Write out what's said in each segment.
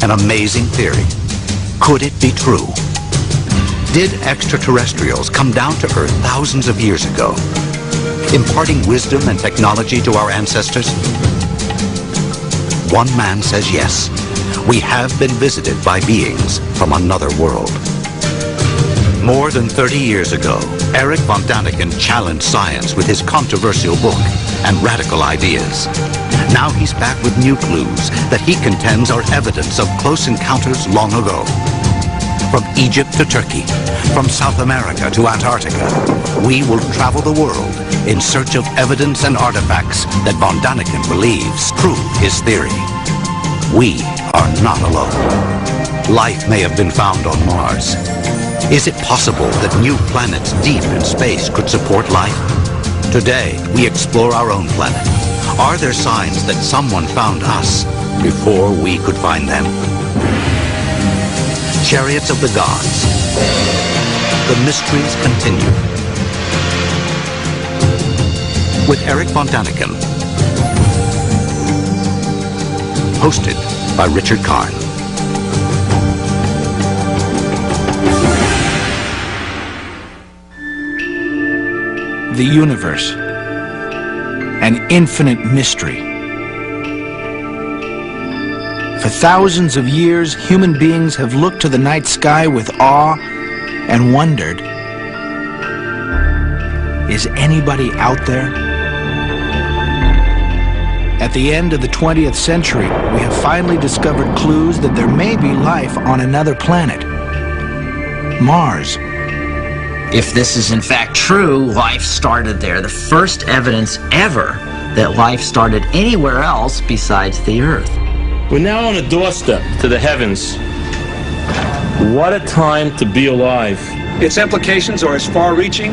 An amazing theory. Could it be true? Did extraterrestrials come down to Earth thousands of years ago, imparting wisdom and technology to our ancestors? One man says yes. We have been visited by beings from another world. More than 30 years ago, Eric von Daniken challenged science with his controversial book and radical ideas. Now he's back with new clues that he contends are evidence of close encounters long ago. From Egypt to Turkey, from South America to Antarctica, we will travel the world in search of evidence and artifacts that von Daniken believes prove his theory. We are not alone. Life may have been found on Mars. Is it possible that new planets deep in space could support life? Today, we explore our own planet. Are there signs that someone found us before we could find them? Chariots of the Gods. The mysteries continue. With Eric von Daniken. Hosted by Richard Karn. The universe. An infinite mystery. For thousands of years, human beings have looked to the night sky with awe and wondered, is anybody out there? At the end of the 20th century, we have finally discovered clues that there may be life on another planet, Mars. If this is in fact true, life started there. The first evidence ever that life started anywhere else besides the Earth. We're now on a doorstep to the heavens. What a time to be alive. Its implications are as far-reaching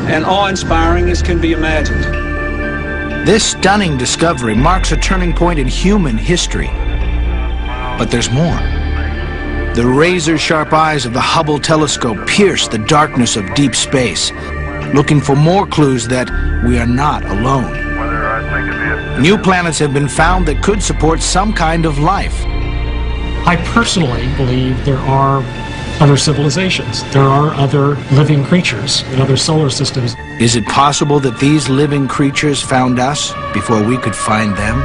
and awe-inspiring as can be imagined. This stunning discovery marks a turning point in human history. But there's more. The razor-sharp eyes of the Hubble telescope pierce the darkness of deep space, looking for more clues that we are not alone. New planets have been found that could support some kind of life. I personally believe there are other civilizations. There are other living creatures in other solar systems. Is it possible that these living creatures found us before we could find them?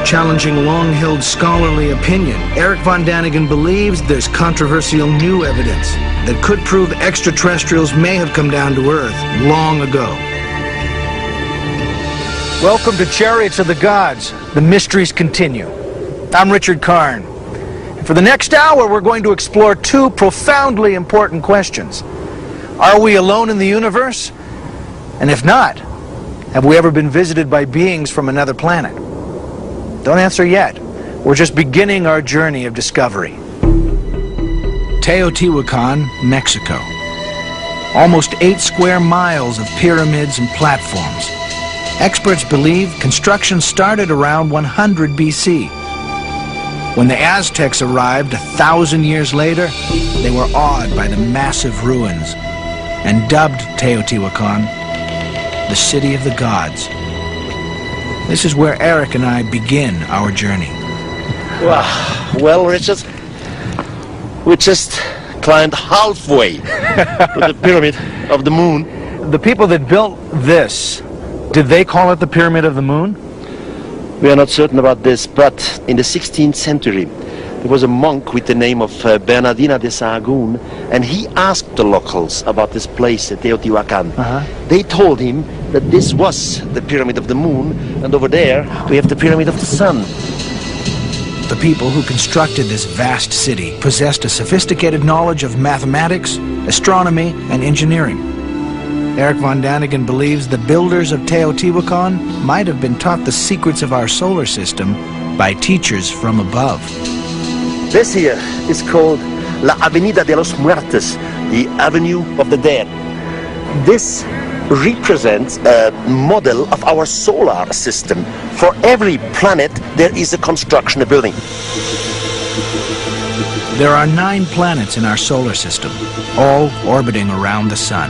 Challenging long-held scholarly opinion, Eric von Daniken believes there's controversial new evidence that could prove extraterrestrials may have come down to Earth long ago. Welcome to Chariots of the Gods. The mysteries continue. I'm Richard Karn. And for the next hour, we're going to explore two profoundly important questions. Are we alone in the universe? And if not, have we ever been visited by beings from another planet? Don't answer yet. We're just beginning our journey of discovery. Teotihuacan, Mexico. Almost 8 square miles of pyramids and platforms. Experts believe construction started around 100 BC. When the Aztecs arrived 1,000 years later, they were awed by the massive ruins and dubbed Teotihuacan the City of the Gods. This is where Eric and I begin our journey. Well, Richard, we just climbed halfway to the Pyramid of the Moon. The people that built this, did they call it the Pyramid of the Moon? We are not certain about this, but in the 16th century, there was a monk with the name of Bernardino de Sahagún, and he asked the locals about this place, Teotihuacan. They told him that this was the Pyramid of the Moon, and over there we have the Pyramid of the Sun. The people who constructed this vast city possessed a sophisticated knowledge of mathematics, astronomy, and engineering. Eric von Daniken believes the builders of Teotihuacan might have been taught the secrets of our solar system by teachers from above. This here is called La Avenida de los Muertos, the Avenue of the Dead. This represents a model of our solar system. For every planet, there is a construction, a building. There are 9 planets in our solar system, all orbiting around the Sun.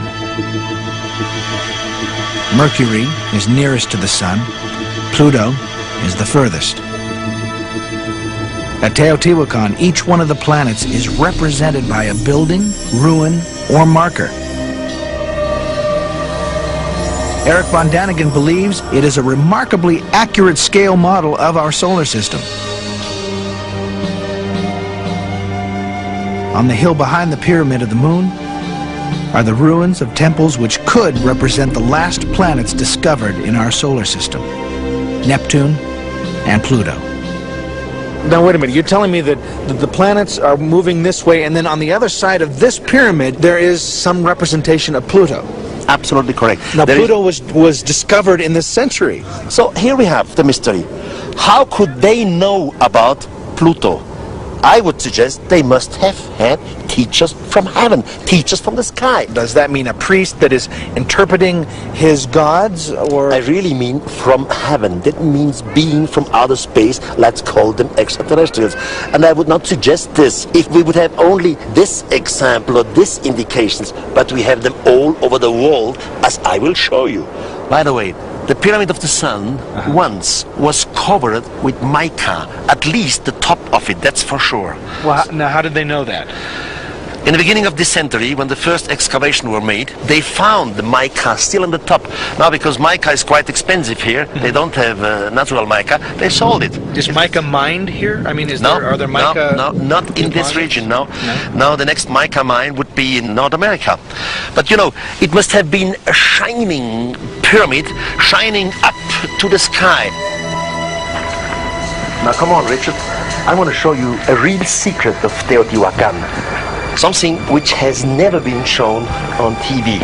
Mercury is nearest to the Sun. Pluto is the furthest. At Teotihuacan, each one of the planets is represented by a building, ruin, or marker. Eric von Daniken believes it is a remarkably accurate scale model of our solar system. On the hill behind the Pyramid of the Moon are the ruins of temples which could represent the last planets discovered in our solar system, Neptune and Pluto. Now wait a minute, you're telling me that the planets are moving this way, and then on the other side of this pyramid there is some representation of Pluto. Absolutely correct. Now Pluto was discovered in this century. So here we have the mystery. How could they know about Pluto? I would suggest they must have had teachers from heaven, teachers from the sky. Does that mean a priest that is interpreting his gods, or? I really mean from heaven. That means being from outer space. Let's call them extraterrestrials. And I would not suggest this if we would have only this example or this indications, but we have them all over the world, as I will show you. By the way, the Pyramid of the Sun once was covered with mica, at least the top of it, that's for sure. Well, now how did they know that? In the beginning of this century, when the first excavations were made, they found the mica still on the top. Now, because mica is quite expensive here, they don't have natural mica, they sold it. Is mica mined here? I mean, are there mica? No, not in this region, no. Now, the next mica mine would be in North America. But, you know, it must have been a shining pyramid, shining up to the sky. Now, come on, Richard. I want to show you a real secret of Teotihuacan. Something which has never been shown on TV.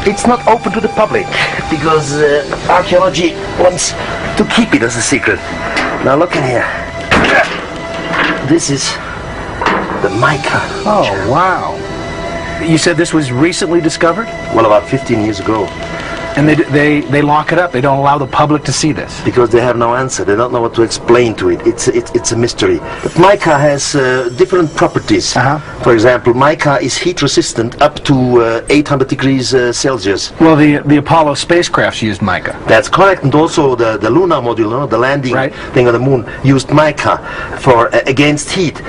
It's not open to the public because archaeology wants to keep it as a secret. Now look in here. This is the mica. Oh, wow. You said this was recently discovered? Well, about 15 years ago. And they lock it up. They don't allow the public to see this. Because they have no answer. They don't know what to explain to it. It's a mystery. But mica has different properties. For example, mica is heat resistant up to 800 degrees Celsius. Well, the Apollo spacecrafts used mica. That's correct. And also the lunar module, the landing thing on the moon, used mica for against heat.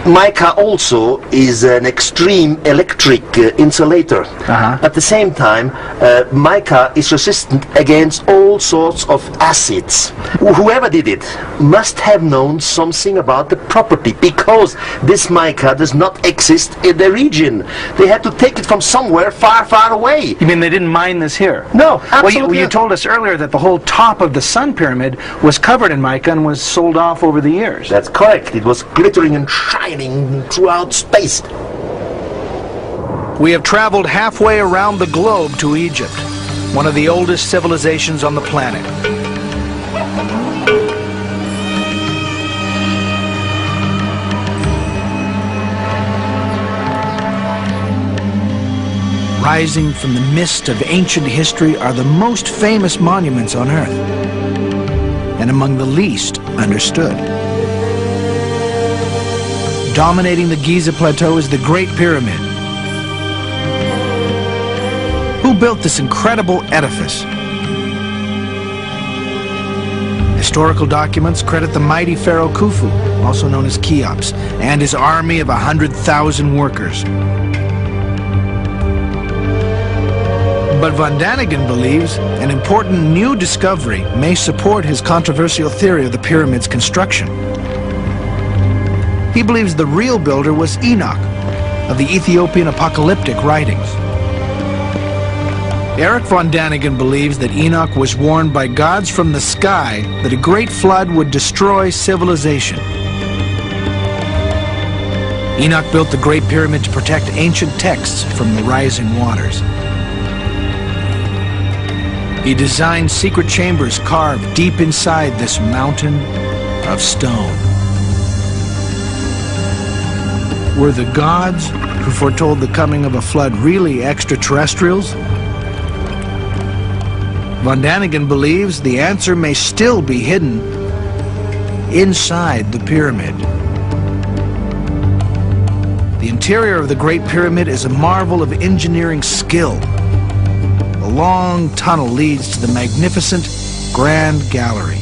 Mica also is an extreme electric insulator. At the same time, mica is resistant against all sorts of acids. Whoever did it must have known something about the property, because this mica does not exist in the region. They had to take it from somewhere far, far away. You mean they didn't mine this here? No, absolutely. Well, you told us earlier that the whole top of the Sun Pyramid was covered in mica and was sold off over the years. That's correct. It was glittering and shining throughout space. We have traveled halfway around the globe to Egypt, one of the oldest civilizations on the planet. Rising from the mist of ancient history are the most famous monuments on Earth, and among the least understood. Dominating the Giza Plateau is the Great Pyramid. Who built this incredible edifice? Historical documents credit the mighty pharaoh Khufu, also known as Cheops, and his army of 100,000 workers. But von Daniken believes an important new discovery may support his controversial theory of the pyramid's construction. He believes the real builder was Enoch, of the Ethiopian apocalyptic writings. Eric von Daniken believes that Enoch was warned by gods from the sky that a great flood would destroy civilization. Enoch built the Great Pyramid to protect ancient texts from the rising waters. He designed secret chambers carved deep inside this mountain of stone. Were the gods who foretold the coming of a flood really extraterrestrials? Von Daniken believes the answer may still be hidden inside the pyramid. The interior of the Great Pyramid is a marvel of engineering skill. A long tunnel leads to the magnificent Grand Gallery.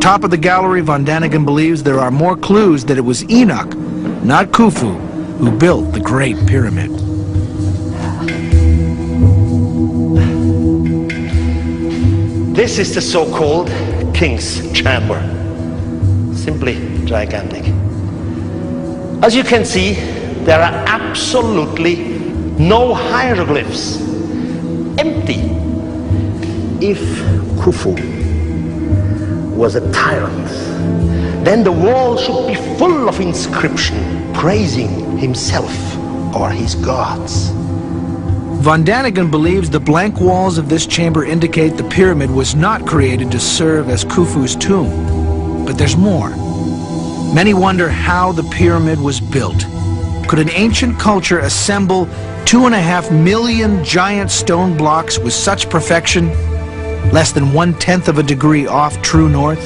top of the gallery, Von Daniken believes there are more clues that it was Enoch, not Khufu, who built the Great Pyramid. This is the so-called King's Chamber. Simply gigantic. As you can see, there are absolutely no hieroglyphs. Empty. If Khufu was a tyrant, then the wall should be full of inscription praising himself or his gods. Von Daniken believes the blank walls of this chamber indicate the pyramid was not created to serve as Khufu's tomb. But there's more. Many wonder how the pyramid was built. Could an ancient culture assemble 2.5 million giant stone blocks with such perfection, less than 1/10 of a degree off true north?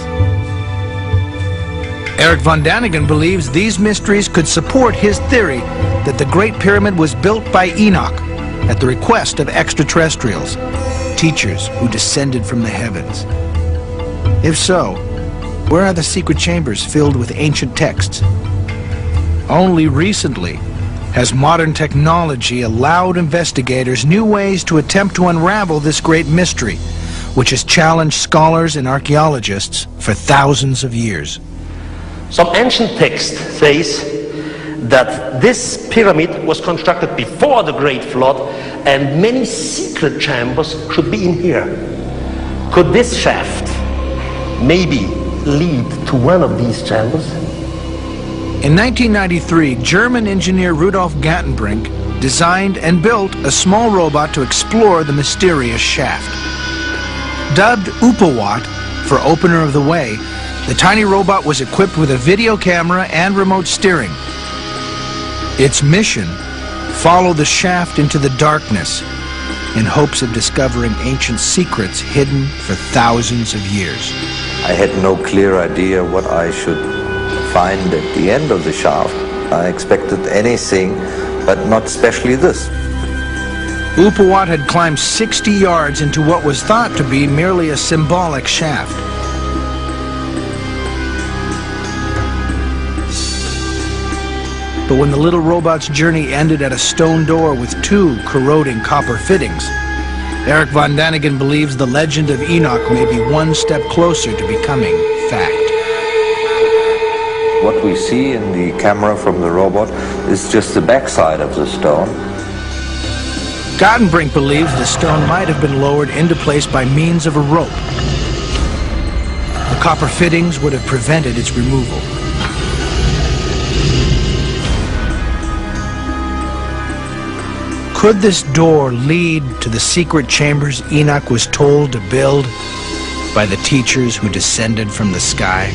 Eric Von Daniken believes these mysteries could support his theory that the Great Pyramid was built by Enoch at the request of extraterrestrials, teachers who descended from the heavens. If so, where are the secret chambers filled with ancient texts? Only recently has modern technology allowed investigators new ways to attempt to unravel this great mystery, which has challenged scholars and archaeologists for thousands of years. Some ancient text says that this pyramid was constructed before the Great Flood and many secret chambers should be in here. Could this shaft maybe lead to one of these chambers? In 1993, German engineer Rudolf Gantenbrink designed and built a small robot to explore the mysterious shaft. Dubbed Upawat for Opener of the Way, the tiny robot was equipped with a video camera and remote steering. Its mission: follow the shaft into the darkness in hopes of discovering ancient secrets hidden for thousands of years. I had no clear idea what I should find at the end of the shaft. I expected anything, but not especially this. Upawat had climbed 60 yards into what was thought to be merely a symbolic shaft. But when the little robot's journey ended at a stone door with 2 corroding copper fittings, Eric Von Daniken believes the legend of Enoch may be one step closer to becoming fact. What we see in the camera from the robot is just the backside of the stone. Gantenbrink believes the stone might have been lowered into place by means of a rope. The copper fittings would have prevented its removal. Could this door lead to the secret chambers Enoch was told to build by the teachers who descended from the sky?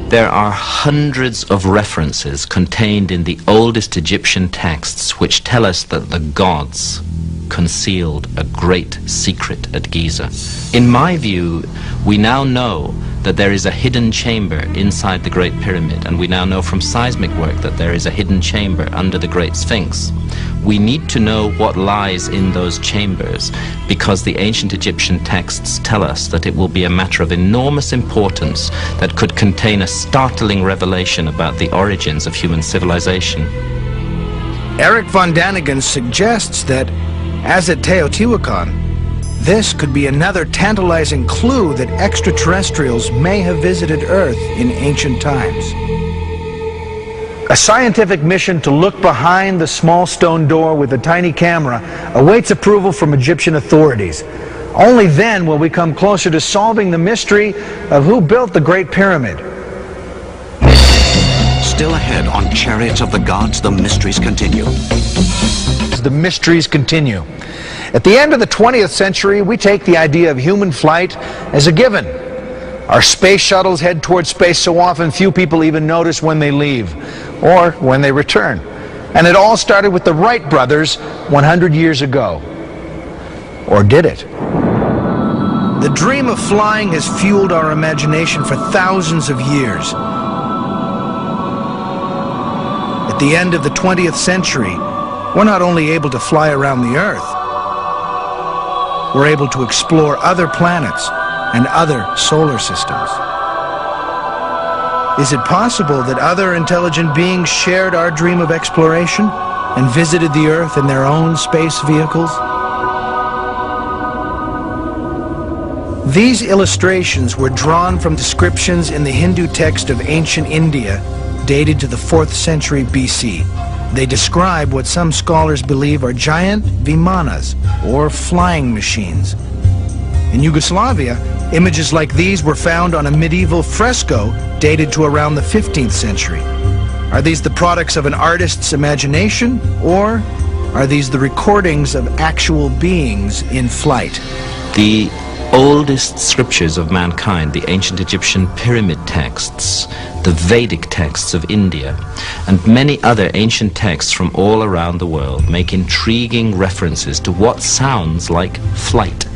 There are hundreds of references contained in the oldest Egyptian texts which tell us that the gods concealed a great secret at Giza. In my view, we now know that there is a hidden chamber inside the Great Pyramid, and we now know from seismic work that there is a hidden chamber under the Great Sphinx. We need to know what lies in those chambers, because the ancient Egyptian texts tell us that it will be a matter of enormous importance that could contain a startling revelation about the origins of human civilization. Eric Von Daniken suggests that, as at Teotihuacan, this could be another tantalizing clue that extraterrestrials may have visited Earth in ancient times. A scientific mission to look behind the small stone door with a tiny camera awaits approval from Egyptian authorities. Only then will we come closer to solving the mystery of who built the Great Pyramid. Still ahead on Chariots of the Gods, the mysteries continue. The mysteries continue. At the end of the 20th century, we take the idea of human flight as a given. Our space shuttles head towards space so often few people even notice when they leave or when they return. And it all started with the Wright brothers 100 years ago. Or did it? The dream of flying has fueled our imagination for thousands of years. At the end of the 20th century, we're not only able to fly around the Earth, we're able to explore other planets and other solar systems. Is it possible that other intelligent beings shared our dream of exploration and visited the Earth in their own space vehicles? These illustrations were drawn from descriptions in the Hindu text of ancient India, dated to the 4th century BC. They describe what some scholars believe are giant vimanas, or flying machines. In Yugoslavia, images like these were found on a medieval fresco dated to around the 15th century. Are these the products of an artist's imagination, or are these the recordings of actual beings in flight? The oldest scriptures of mankind, the ancient Egyptian pyramid texts, the Vedic texts of India, and many other ancient texts from all around the world make intriguing references to what sounds like flight.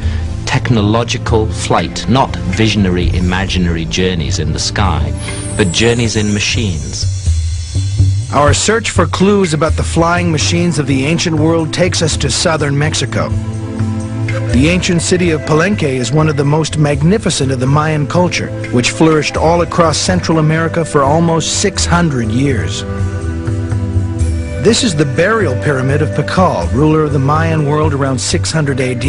Technological flight, not visionary, imaginary journeys in the sky, but journeys in machines. Our search for clues about the flying machines of the ancient world takes us to southern Mexico. The ancient city of Palenque is one of the most magnificent of the Mayan culture, which flourished all across Central America for almost 600 years. This is the burial pyramid of Tikal, ruler of the Mayan world around 600 AD.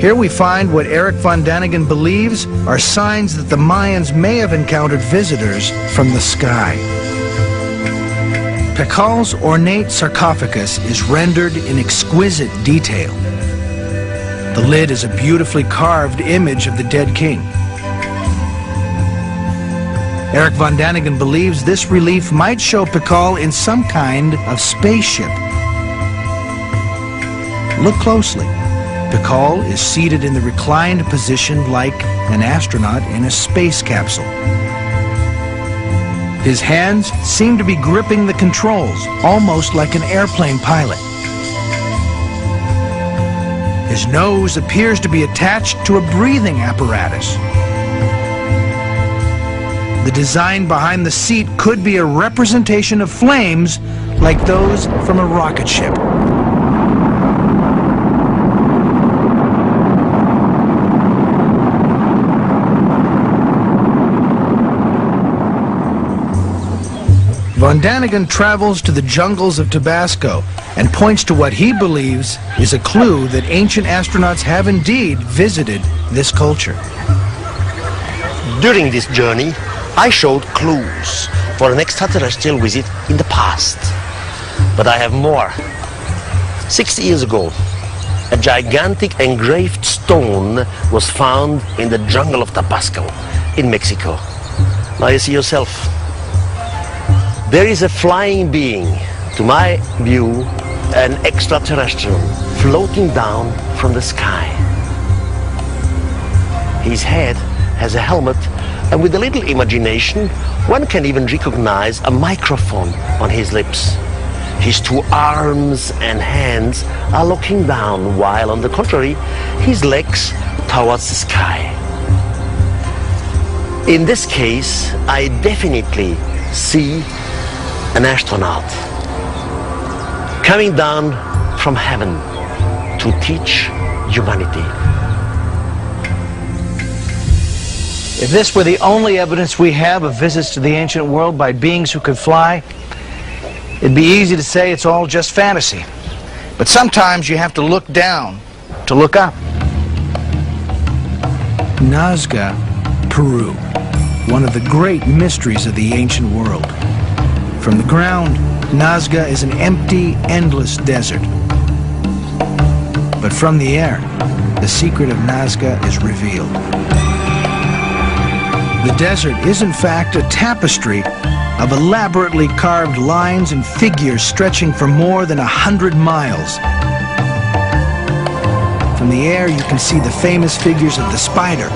Here we find what Eric von Daniken believes are signs that the Mayans may have encountered visitors from the sky. Tikal's ornate sarcophagus is rendered in exquisite detail. The lid is a beautifully carved image of the dead king. Eric von Daniken believes this relief might show Tikal in some kind of spaceship. Look closely. Tikal is seated in the reclined position like an astronaut in a space capsule. His hands seem to be gripping the controls, almost like an airplane pilot. His nose appears to be attached to a breathing apparatus. The design behind the seat could be a representation of flames like those from a rocket ship. Von Daniken travels to the jungles of Tabasco and points to what he believes is a clue that ancient astronauts have indeed visited this culture. During this journey, I showed clues for an extraterrestrial visit in the past. But I have more. 60 years ago, a gigantic engraved stone was found in the jungle of Tabasco in Mexico. Now you see yourself. There is a flying being, to my view, an extraterrestrial, floating down from the sky. His head has a helmet, and with a little imagination, one can even recognize a microphone on his lips. His two arms and hands are looking down, while on the contrary, his legs towards the sky. In this case, I definitely see an astronaut coming down from heaven to teach humanity. If this were the only evidence we have of visits to the ancient world by beings who could fly, it'd be easy to say it's all just fantasy. But sometimes you have to look down to look up. Nazca, Peru, one of the great mysteries of the ancient world. From the ground, Nazca is an empty, endless desert. But from the air, the secret of Nazca is revealed. The desert is in fact a tapestry of elaborately carved lines and figures stretching for more than 100 miles. From the air you can see the famous figures of the spider,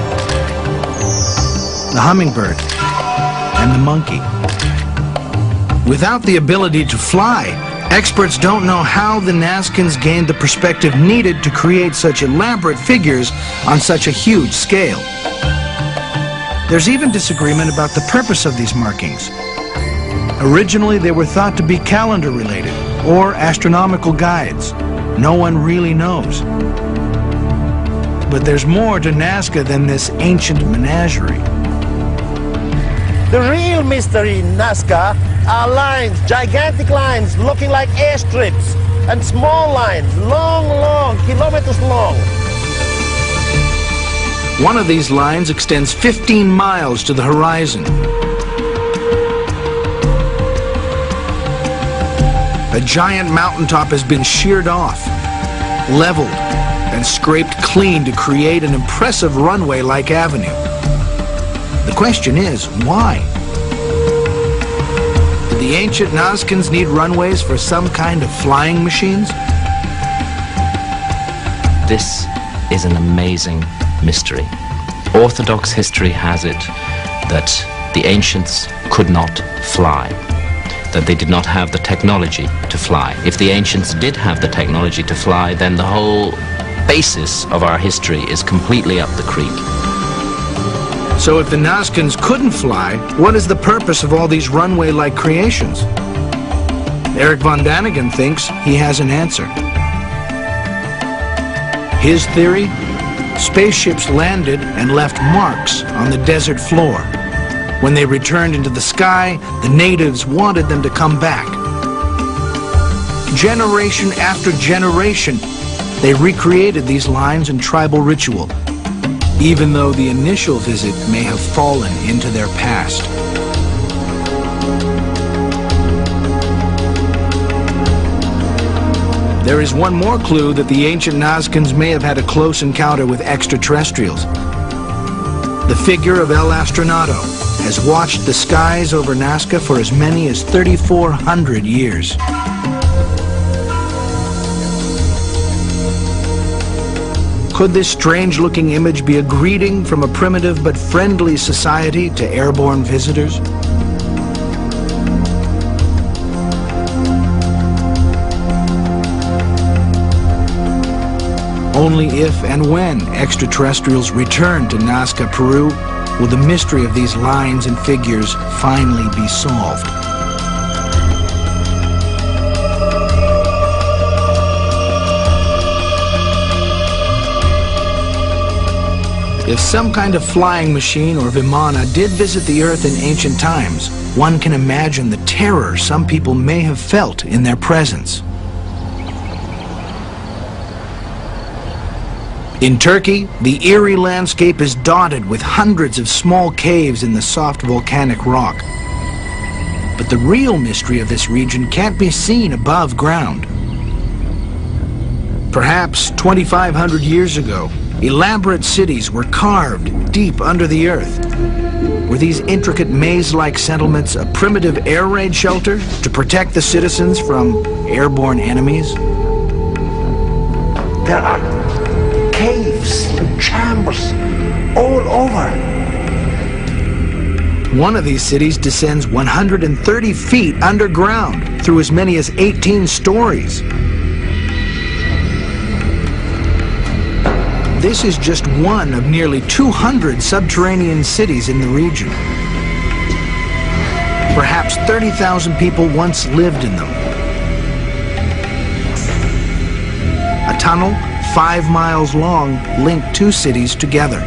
the hummingbird, and the monkey. Without the ability to fly, experts don't know how the Nazcans gained the perspective needed to create such elaborate figures on such a huge scale. There's even disagreement about the purpose of these markings. Originally, they were thought to be calendar-related or astronomical guides. No one really knows. but there's more to Nazca than this ancient menagerie. The real mystery in Nazca are lines, gigantic lines, looking like airstrips, and small lines, long, kilometers long. One of these lines extends 15 miles to the horizon. A giant mountaintop has been sheared off, leveled, and scraped clean to create an impressive runway-like avenue. The question is, why? Did the ancient Nazcans need runways for some kind of flying machines? This is an amazing mystery. Orthodox history has it that the ancients could not fly, that they did not have the technology to fly. If the ancients did have the technology to fly, then the whole basis of our history is completely up the creek. So if the Nazcans couldn't fly, what is the purpose of all these runway-like creations? Eric von Daniken thinks he has an answer. His theory? Spaceships landed and left marks on the desert floor. When they returned into the sky, the natives wanted them to come back. Generation after generation, they recreated these lines in tribal ritual, even though the initial visit may have fallen into their past. There is one more clue that the ancient Nazcans may have had a close encounter with extraterrestrials. The figure of El Astronato has watched the skies over Nazca for as many as 3,400 years. Could this strange-looking image be a greeting from a primitive but friendly society to airborne visitors? Only if and when extraterrestrials return to Nazca, Peru, will the mystery of these lines and figures finally be solved. If some kind of flying machine or Vimana did visit the Earth in ancient times, one can imagine the terror some people may have felt in their presence. In Turkey, the eerie landscape is dotted with hundreds of small caves in the soft volcanic rock. But the real mystery of this region can't be seen above ground. Perhaps 2,500 years ago, elaborate cities were carved deep under the earth. Were these intricate maze-like settlements a primitive air raid shelter to protect the citizens from airborne enemies? There are caves and chambers all over. One of these cities descends 130 feet underground through as many as 18 stories. This is just one of nearly 200 subterranean cities in the region. Perhaps 30,000 people once lived in them. A tunnel 5 miles long linked two cities together.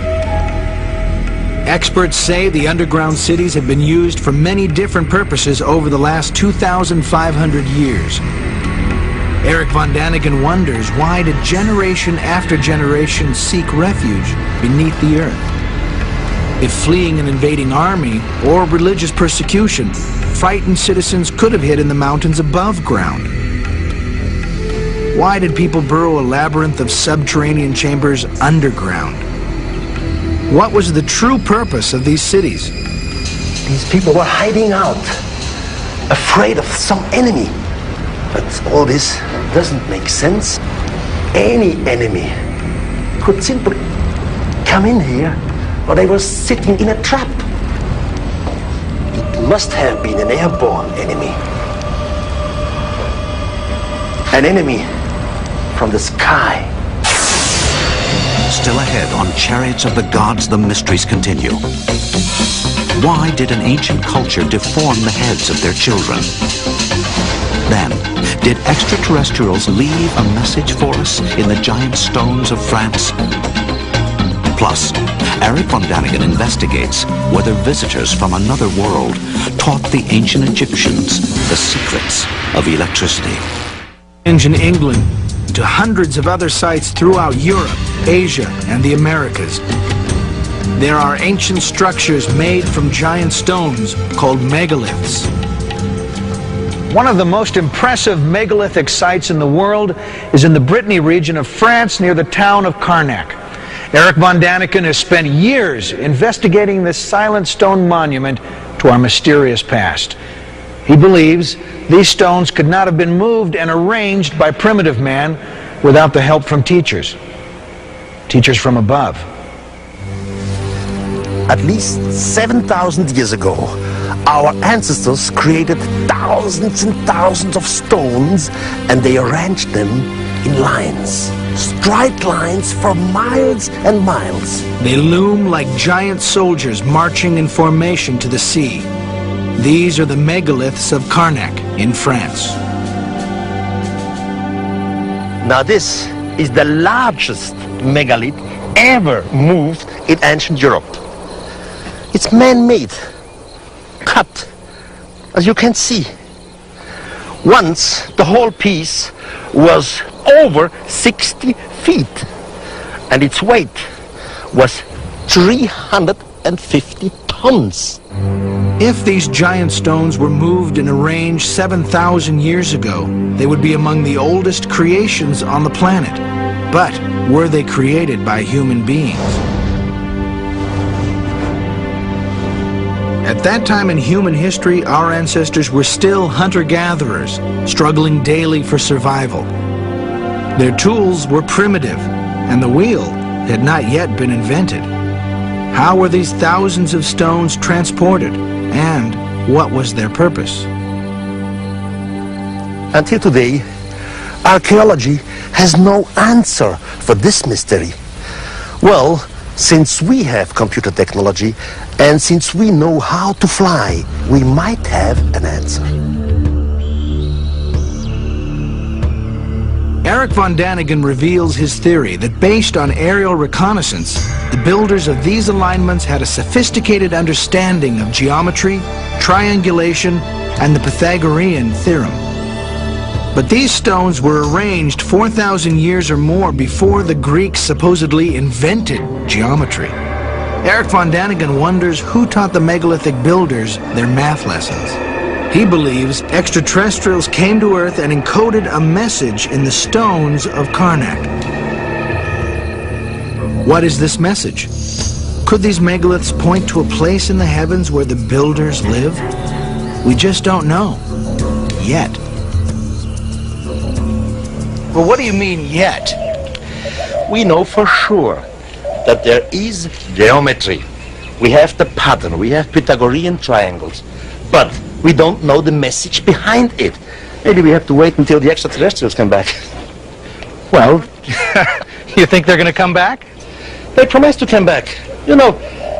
Experts say the underground cities have been used for many different purposes over the last 2,500 years. Eric von Daniken wonders, why did generation after generation seek refuge beneath the earth? If fleeing an invading army or religious persecution, frightened citizens could have hid in the mountains above ground. Why did people burrow a labyrinth of subterranean chambers underground? What was the true purpose of these cities? These people were hiding out, afraid of some enemy. But all this doesn't make sense. Any enemy could simply come in here, or they were sitting in a trap. It must have been an airborne enemy. An enemy from the sky. Still ahead on Chariots of the Gods, the mysteries continue. Why did an ancient culture deform the heads of their children? Then, did extraterrestrials leave a message for us in the giant stones of France? Eric von Daniken investigates whether visitors from another world taught the ancient Egyptians the secrets of electricity. In England, to hundreds of other sites throughout Europe, Asia, and the Americas. There are ancient structures made from giant stones called megaliths. One of the most impressive megalithic sites in the world is in the Brittany region of France near the town of Carnac. Eric von Daniken has spent years investigating this silent stone monument to our mysterious past. He believes these stones could not have been moved and arranged by primitive man without the help from teachers from above. At least 7,000 years ago, our ancestors created thousands and thousands of stones, and they arranged them in lines, straight lines for miles and miles. They loom like giant soldiers marching in formation to the sea. These are the megaliths of Carnac in France. Now this is the largest megalith ever moved in ancient Europe. It's man-made, cut, as you can see. Once the whole piece was over 60 feet, and its weight was 350 tons. If these giant stones were moved and arranged 7,000 years ago, they would be among the oldest creations on the planet. But were they created by human beings? At that time in human history, our ancestors were still hunter-gatherers, struggling daily for survival. Their tools were primitive, and the wheel had not yet been invented. How were these thousands of stones transported, and what was their purpose? Until today, archaeology has no answer for this mystery. Well, since we have computer technology, and since we know how to fly, we might have an answer. Eric von Daniken reveals his theory that based on aerial reconnaissance, the builders of these alignments had a sophisticated understanding of geometry, triangulation, and the Pythagorean theorem. But these stones were arranged 4,000 years or more before the Greeks supposedly invented geometry. Eric von Daniken wonders who taught the megalithic builders their math lessons. He believes extraterrestrials came to Earth and encoded a message in the stones of Carnac. What is this message? Could these megaliths point to a place in the heavens where the builders lived? We just don't know. Yet. Well, what do you mean, yet? We know for sure that there is geometry. We have the pattern, we have Pythagorean triangles, but we don't know the message behind it. Maybe we have to wait until the extraterrestrials come back. Well, you think they're going to come back? They promised to come back. You know,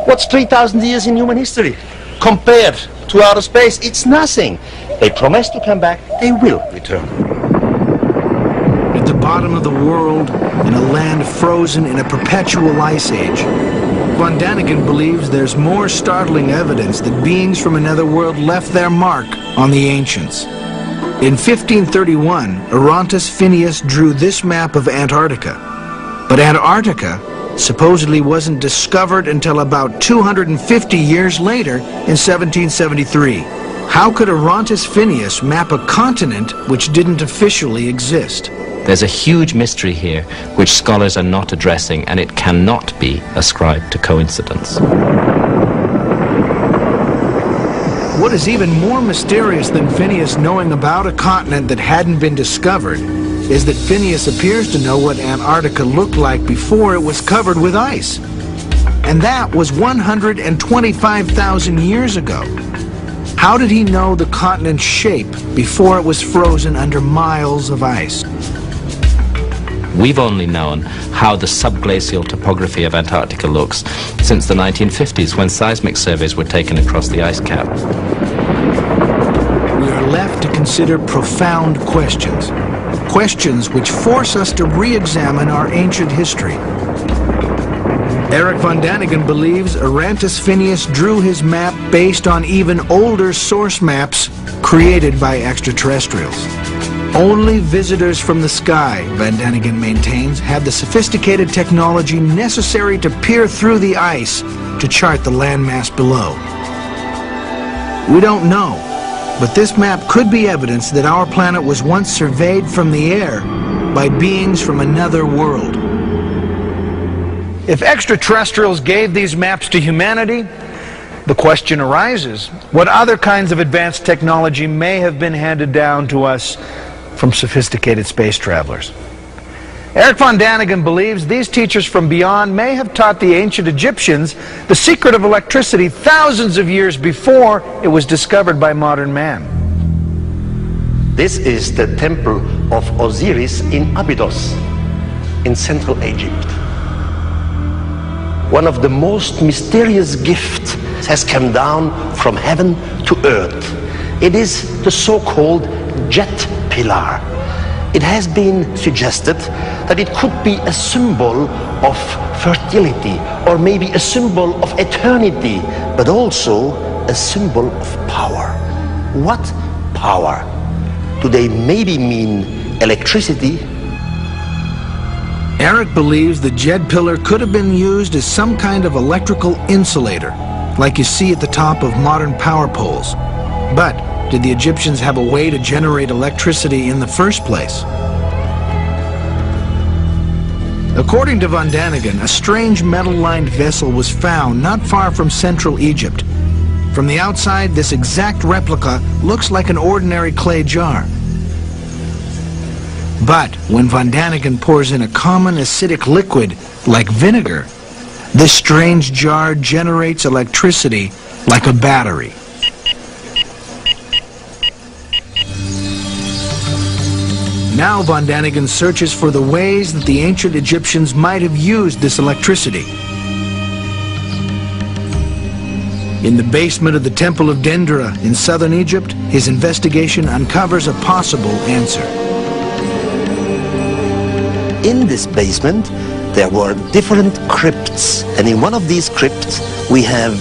what's 3,000 years in human history? Compared to outer space, it's nothing. They promised to come back, they will return. At the bottom of the world, in a land frozen in a perpetual ice age, von Daniken believes there's more startling evidence that beings from another world left their mark on the ancients. In 1531, Orontes Phineas drew this map of Antarctica. But Antarctica supposedly wasn't discovered until about 250 years later in 1773. How could Orontes Phineas map a continent which didn't officially exist? There's a huge mystery here which scholars are not addressing, and it cannot be ascribed to coincidence. What is even more mysterious than Phineas knowing about a continent that hadn't been discovered is that Phineas appears to know what Antarctica looked like before it was covered with ice. And that was 125,000 years ago. How did he know the continent's shape before it was frozen under miles of ice? We've only known how the subglacial topography of Antarctica looks since the 1950s, when seismic surveys were taken across the ice cap. We are left to consider profound questions. Questions which force us to re-examine our ancient history. Eric von Daniken believes Urantus Phineas drew his map based on even older source maps created by extraterrestrials. Only visitors from the sky, von Daniken maintains, have the sophisticated technology necessary to peer through the ice to chart the landmass below. We don't know, but this map could be evidence that our planet was once surveyed from the air by beings from another world. If extraterrestrials gave these maps to humanity, the question arises, what other kinds of advanced technology may have been handed down to us from sophisticated space travelers? Eric von Daniken believes these teachers from beyond may have taught the ancient Egyptians the secret of electricity thousands of years before it was discovered by modern man. This is the temple of Osiris in Abydos, in Central Egypt. One of the most mysterious gifts has come down from heaven to earth. It is the so-called jet pillar. It has been suggested that it could be a symbol of fertility, or maybe a symbol of eternity, but also a symbol of power. What power? Do they maybe mean electricity? Eric believes the jet pillar could have been used as some kind of electrical insulator, like you see at the top of modern power poles. But did the Egyptians have a way to generate electricity in the first place? According to von Daniken, a strange metal-lined vessel was found not far from central Egypt. From the outside, this exact replica looks like an ordinary clay jar. But when von Daniken pours in a common acidic liquid like vinegar, this strange jar generates electricity like a battery. Now von Daniken searches for the ways that the ancient Egyptians might have used this electricity. In the basement of the Temple of Dendera in southern Egypt, his investigation uncovers a possible answer. In this basement, there were different crypts, and in one of these crypts, we have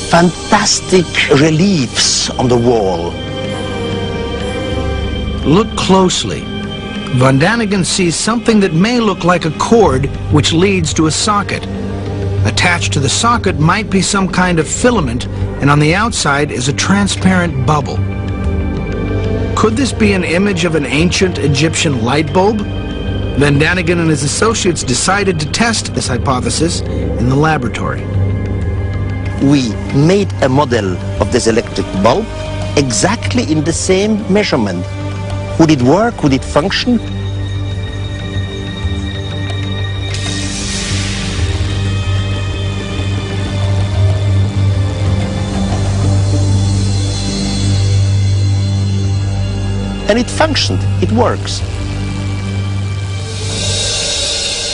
fantastic reliefs on the wall. Look closely. Von Daniken sees something that may look like a cord which leads to a socket. Attached to the socket might be some kind of filament, and on the outside is a transparent bubble. Could this be an image of an ancient Egyptian light bulb? Von Daniken and his associates decided to test this hypothesis in the laboratory. We made a model of this electric bulb exactly in the same measurement. Would it work? Would it function? And it functioned. It works.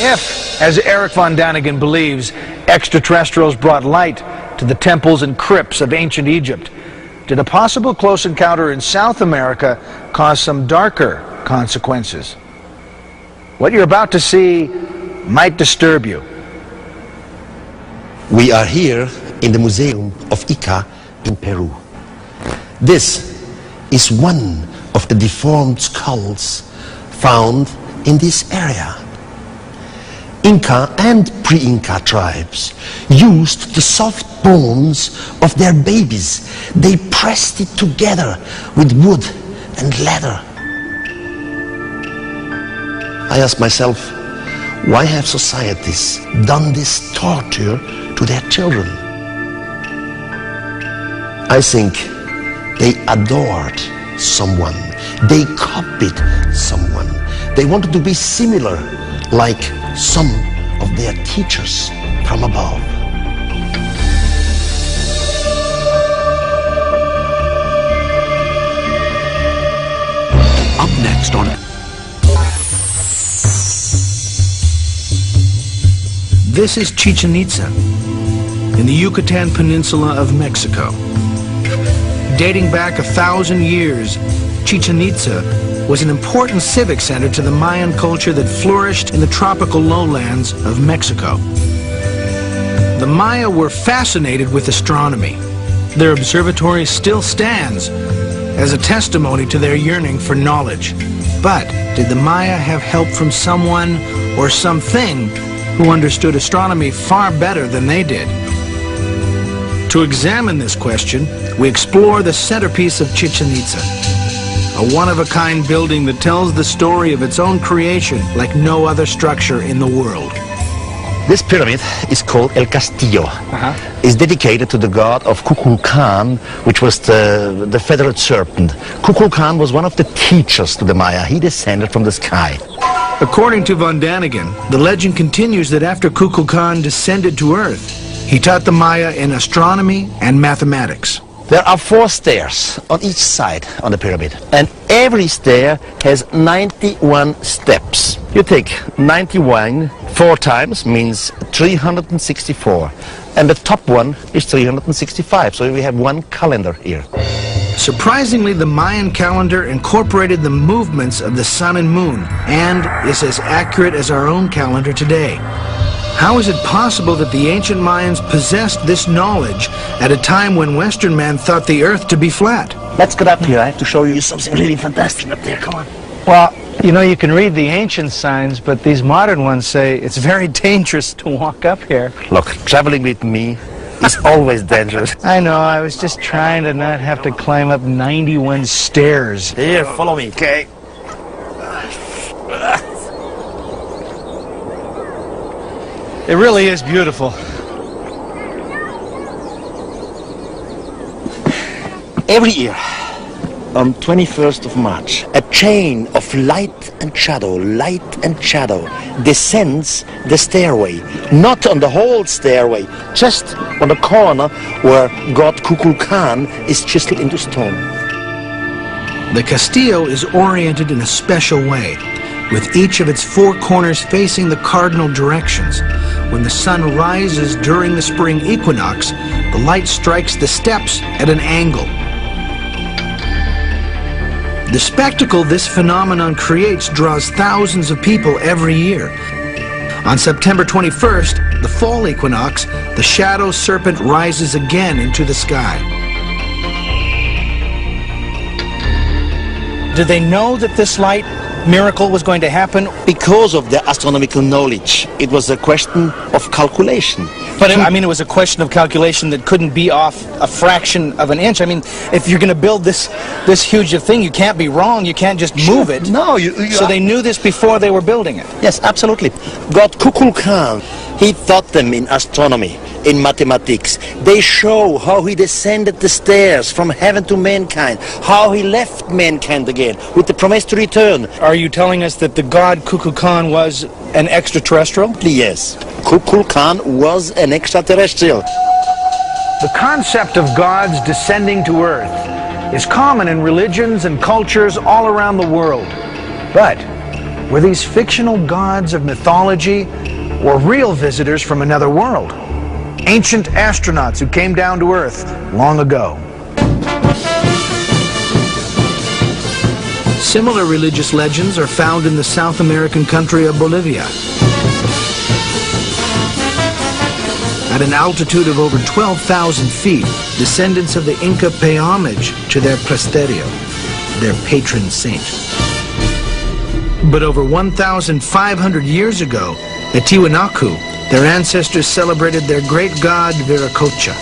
If, as Eric von Daniken believes, extraterrestrials brought light to the temples and crypts of ancient Egypt, did a possible close encounter in South America cause some darker consequences? What you're about to see might disturb you. We are here in the Museum of Ica in Peru. This is one of the deformed skulls found in this area. Inca and pre-Inca tribes used the soft bones of their babies. They pressed it together with wood and leather. I ask myself, why have societies done this torture to their children? I think they adored someone. They copied someone. They wanted to be similar, like some of their teachers from above. Up next on... This is Chichen Itza, in the Yucatan Peninsula of Mexico. Dating back 1,000 years, Chichen Itza was an important civic center to the Mayan culture that flourished in the tropical lowlands of Mexico. Maya were fascinated with astronomy. Their observatory still stands as a testimony to their yearning for knowledge. But did the Maya have help from someone or something who understood astronomy far better than they did? To examine this question, we explore the centerpiece of Chichen Itza, a one-of-a-kind building that tells the story of its own creation like no other structure in the world. This pyramid is called El Castillo. It's dedicated to the god of Kukulkan, which was the feathered serpent. Kukulkan was one of the teachers to the Maya. He descended from the sky. According to von Daniken, the legend continues that after Kukulkan descended to Earth, he taught the Maya in astronomy and mathematics. There are 4 stairs on each side on the pyramid, and every stair has 91 steps. You take 91 4 times, means 364, and the top one is 365, so we have one calendar here. Surprisingly, the Mayan calendar incorporated the movements of the sun and moon and is as accurate as our own calendar today. How is it possible that the ancient Mayans possessed this knowledge at a time when Western man thought the Earth to be flat? Let's get up here. I have to show you something really fantastic up there. Come on. Well, you know, you can read the ancient signs, but these modern ones say it's very dangerous to walk up here. Look, traveling with me is always dangerous. I know, I was just trying to not have to climb up 91 stairs. Here, follow me. Okay. It really is beautiful. Every year, on 21st of March, a chain of light and shadow descends the stairway. Not on the whole stairway, just on the corner where god Kukulkan is chiseled into stone. The Castillo is oriented in a special way, with each of its 4 corners facing the cardinal directions. When the sun rises during the spring equinox, the light strikes the steps at an angle. The spectacle this phenomenon creates draws thousands of people every year. On September 21st, the fall equinox, the shadow serpent rises again into the sky. Did they know that this light miracle was going to happen? Because of the astronomical knowledge, it was a question of calculation. But I mean, it was a question of calculation that couldn't be off a fraction of an inch. I mean, if you're going to build this huge thing, you can't be wrong. You can't just move it. No, so they knew this before they were building it. Yes, absolutely. God Kukulkan, he taught them in astronomy, in mathematics. They show how he descended the stairs from heaven to mankind, how he left mankind again with the promise to return. Are you telling us that the god Kukulkan was an extraterrestrial? Yes, Kukulkan was an extraterrestrial. The concept of gods descending to Earth is common in religions and cultures all around the world. But were these fictional gods of mythology or real visitors from another world? Ancient astronauts who came down to Earth long ago. Similar religious legends are found in the South American country of Bolivia. At an altitude of over 12,000 feet, descendants of the Inca pay homage to their presterio, their patron saint. But over 1,500 years ago, at Tiwanaku, their ancestors celebrated their great god Viracocha.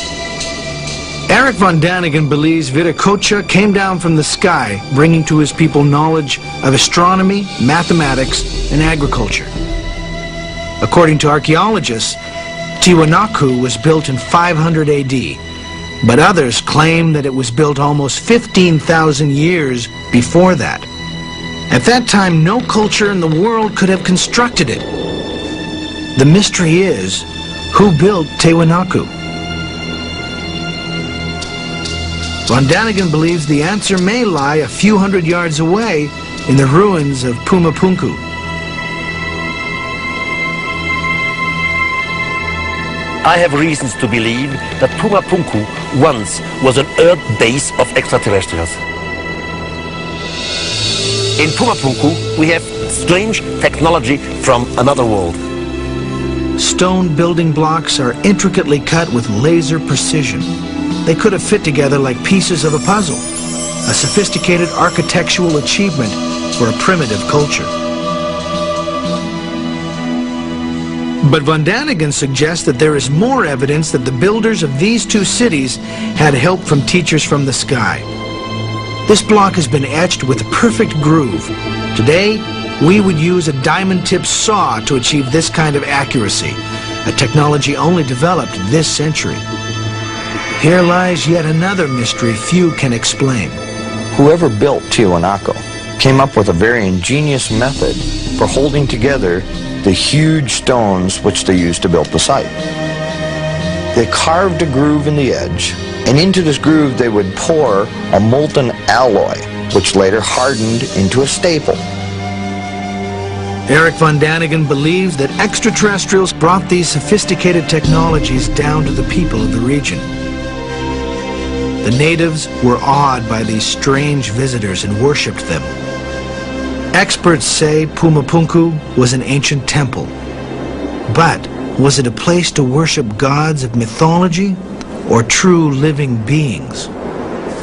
Eric von Daniken believes Viracocha came down from the sky, bringing to his people knowledge of astronomy, mathematics, and agriculture. According to archaeologists, Tiwanaku was built in 500 AD, but others claim that it was built almost 15,000 years before that. At that time, no culture in the world could have constructed it. The mystery is, who built Tiwanaku? Von Daniken believes the answer may lie a few hundred yards away in the ruins of Pumapunku. I have reasons to believe that Pumapunku once was an Earth base of extraterrestrials. In Pumapunku, we have strange technology from another world. Stone building blocks are intricately cut with laser precision. They could have fit together like pieces of a puzzle, a sophisticated architectural achievement for a primitive culture. But von Daniken suggests that there is more evidence that the builders of these two cities had help from teachers from the sky. This block has been etched with a perfect groove. Today, we would use a diamond-tipped saw to achieve this kind of accuracy, a technology only developed this century. Here lies yet another mystery few can explain. Whoever built Tiwanaku came up with a very ingenious method for holding together the huge stones which they used to build the site. They carved a groove in the edge, and into this groove they would pour a molten alloy, which later hardened into a staple. Eric von Daniken believes that extraterrestrials brought these sophisticated technologies down to the people of the region. The natives were awed by these strange visitors and worshipped them. Experts say Pumapunku was an ancient temple. But was it a place to worship gods of mythology or true living beings?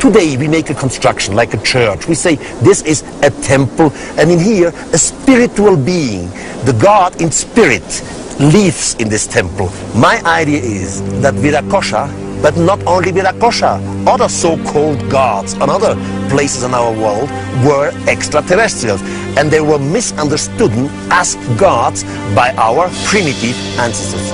Today we make a construction like a church. We say this is a temple, and in here a spiritual being, the God in spirit, lives in this temple. My idea is that Virakosha, but not only Virakosha, other so-called gods on other places in our world were extraterrestrials, and they were misunderstood as gods by our primitive ancestors.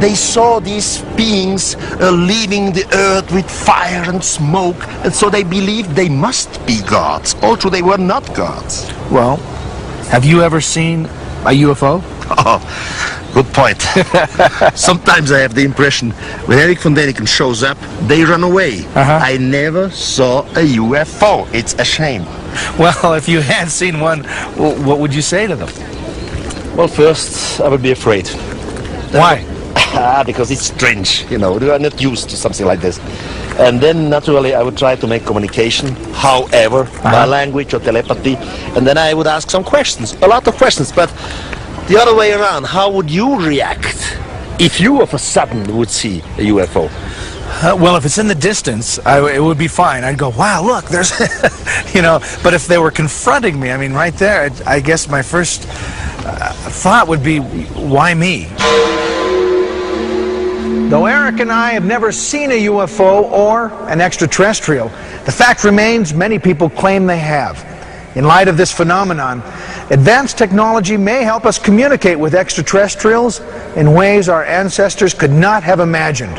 They saw these beings leaving the earth with fire and smoke, and so they believed they must be gods, although they were not gods. Well, have you ever seen a UFO? Oh, good point. Sometimes I have the impression when Eric von Daniken shows up, they run away. I never saw a UFO. It's a shame. Well, if you had seen one, what would you say to them? Well, first, I would be afraid. Why? Because it's strange, you know, they are not used to something like this. And then, naturally, I would try to make communication, however, by language or telepathy, and then I would ask some questions, a lot of questions, but the other way around, how would you react if you of a sudden would see a UFO? Well, if it's in the distance, it would be fine. I'd go, wow, look, there's, you know, but if they were confronting me, I mean, right there, I guess my first thought would be, why me? Though Eric and I have never seen a UFO or an extraterrestrial, the fact remains many people claim they have. In light of this phenomenon, advanced technology may help us communicate with extraterrestrials in ways our ancestors could not have imagined.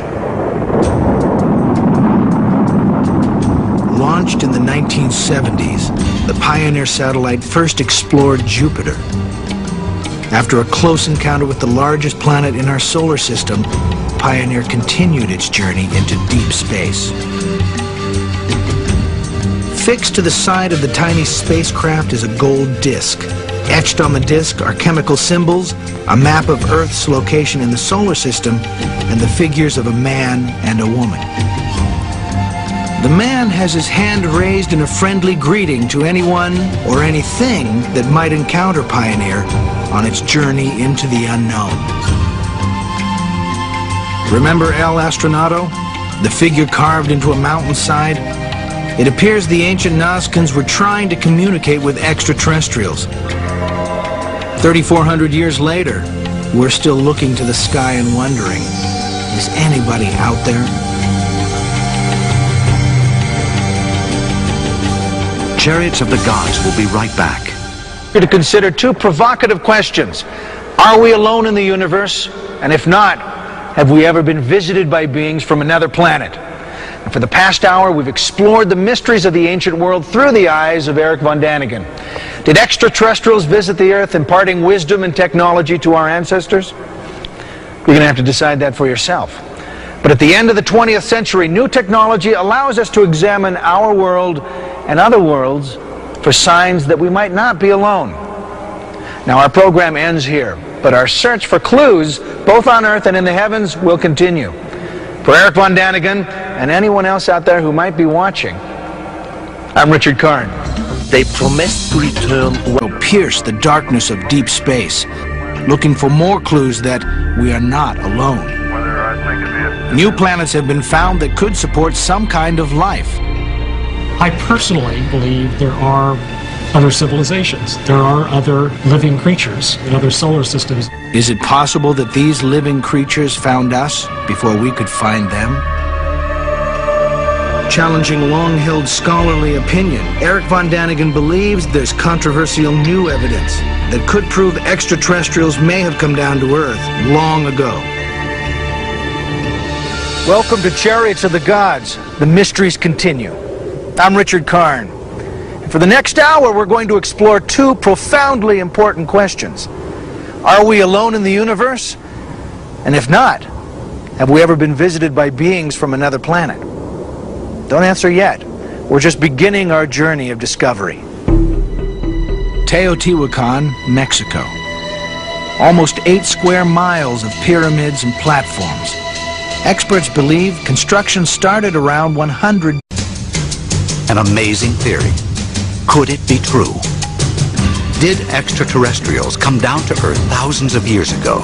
Launched in the 1970s, the Pioneer satellite first explored Jupiter. After a close encounter with the largest planet in our solar system, Pioneer continued its journey into deep space. Fixed to the side of the tiny spacecraft is a gold disc. Etched on the disc are chemical symbols, a map of Earth's location in the solar system, and the figures of a man and a woman. The man has his hand raised in a friendly greeting to anyone or anything that might encounter Pioneer on its journey into the unknown. Remember El Astronato, the figure carved into a mountainside? It appears the ancient Nazcans were trying to communicate with extraterrestrials. 3,400 years later, we're still looking to the sky and wondering, is anybody out there? Chariots of the Gods will be right back. Here to consider two provocative questions. Are we alone in the universe? And if not, have we ever been visited by beings from another planet? And for the past hour, we've explored the mysteries of the ancient world through the eyes of Eric von Daniken. Did extraterrestrials visit the Earth, imparting wisdom and technology to our ancestors? You're going to have to decide that for yourself. But at the end of the 20th century, new technology allows us to examine our world and other worlds for signs that we might not be alone. Now our program ends here, but our search for clues, both on Earth and in the heavens, will continue. For Eric Von Daniken and anyone else out there who might be watching, I'm Richard Karn. They promised to return. We'll pierce the darkness of deep space, looking for more clues that we are not alone. New planets have been found that could support some kind of life. I personally believe there are other civilizations. There are other living creatures in other solar systems. Is it possible that these living creatures found us before we could find them? Challenging long-held scholarly opinion, Eric Von Daniken believes there's controversial new evidence that could prove extraterrestrials may have come down to Earth long ago. Welcome to Chariots of the Gods. The mysteries continue. I'm Richard Karn. And for the next hour, we're going to explore two profoundly important questions. Are we alone in the universe? And if not, have we ever been visited by beings from another planet? Don't answer yet. We're just beginning our journey of discovery. Teotihuacan, Mexico. Almost 8 square miles of pyramids and platforms. Experts believe construction started around 100. An amazing theory. Could it be true? Did extraterrestrials come down to Earth thousands of years ago,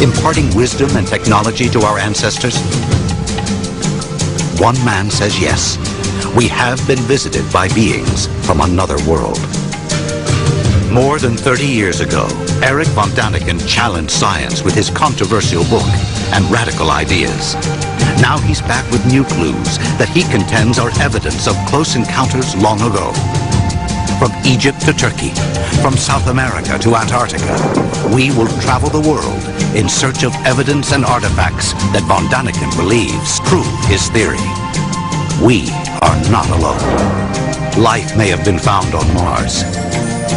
imparting wisdom and technology to our ancestors? One man says yes. We have been visited by beings from another world. More than 30 years ago, Eric Von Daniken challenged science with his controversial book and radical ideas. Now he's back with new clues that he contends are evidence of close encounters long ago. From Egypt to Turkey, from South America to Antarctica, we will travel the world in search of evidence and artifacts that Von Daniken believes prove his theory. We are not alone. Life may have been found on Mars.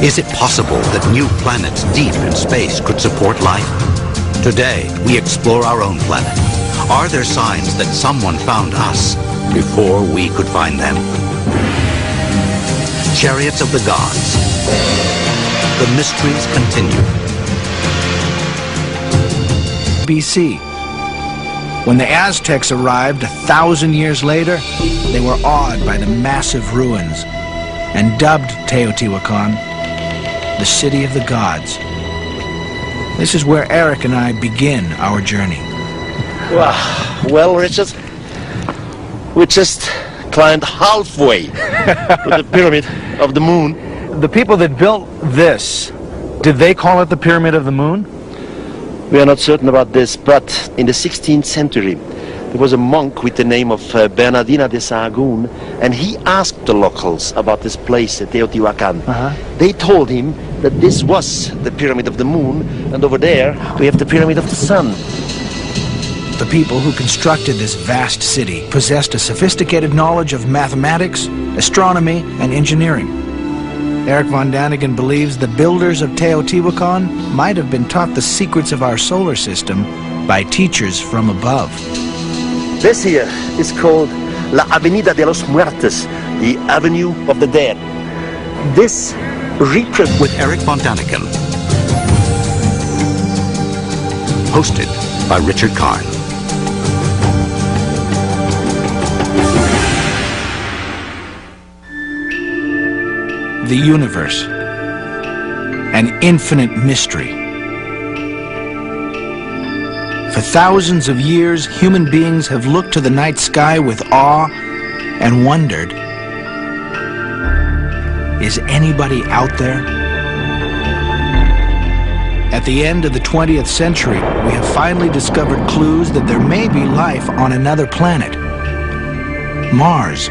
Is it possible that new planets deep in space could support life? Today, we explore our own planet. Are there signs that someone found us before we could find them? Chariots of the Gods. The mysteries continue. BC. When the Aztecs arrived 1,000 years later, they were awed by the massive ruins and dubbed Teotihuacan the City of the Gods. This is where Eric and I begin our journey. Well, Richard, we just climbed halfway to the Pyramid of the Moon. The people that built this, did they call it the Pyramid of the Moon? We are not certain about this, but in the 16th century, there was a monk with the name of Bernardino de Sahagún, and he asked the locals about this place, Teotihuacan. They told him that this was the Pyramid of the Moon, and over there we have the Pyramid of the Sun. The people who constructed this vast city possessed a sophisticated knowledge of mathematics, astronomy, and engineering. Eric Von Daniken believes the builders of Teotihuacan might have been taught the secrets of our solar system by teachers from above. This here is called La Avenida de los Muertos, the Avenue of the Dead. This represents... With Eric Von Daniken. Hosted by Richard Karn. The universe, an infinite mystery. For thousands of years, human beings have looked to the night sky with awe and wondered, is anybody out there? At the end of the 20th century, we have finally discovered clues that there may be life on another planet, Mars.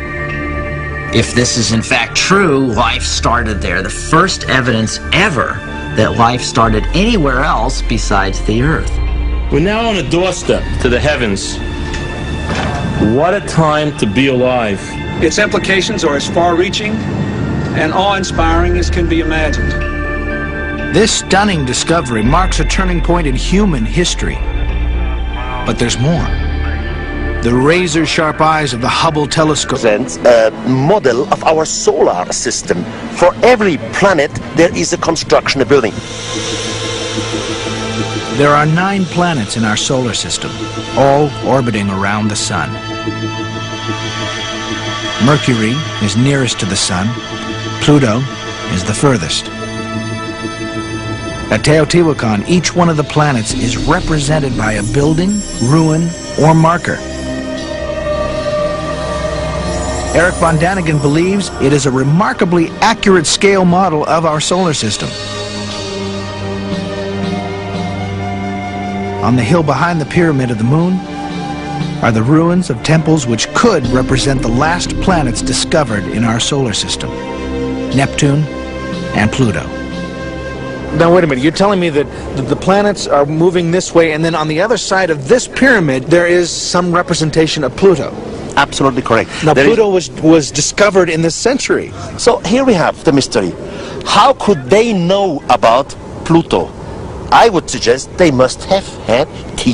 If this is in fact true, life started there. The first evidence ever that life started anywhere else besides the Earth. We're now on a doorstep to the heavens. What a time to be alive. Its implications are as far-reaching and awe-inspiring as can be imagined. This stunning discovery marks a turning point in human history. But there's more. The razor-sharp eyes of the Hubble telescope presents a model of our solar system. For every planet, there is a construction, a building. There are 9 planets in our solar system, all orbiting around the sun. Mercury is nearest to the sun. Pluto is the furthest. At Teotihuacan, each one of the planets is represented by a building, ruin, or marker. Eric von Daniken believes it is a remarkably accurate scale model of our solar system. On the hill behind the Pyramid of the Moon are the ruins of temples which could represent the last planets discovered in our solar system, Neptune and Pluto. Now wait a minute, you're telling me that the planets are moving this way, and then on the other side of this pyramid there is some representation of Pluto? Absolutely correct. Now Pluto was discovered in this century. So here we have the mystery. How could they know about Pluto? I would suggest they must have had teachers.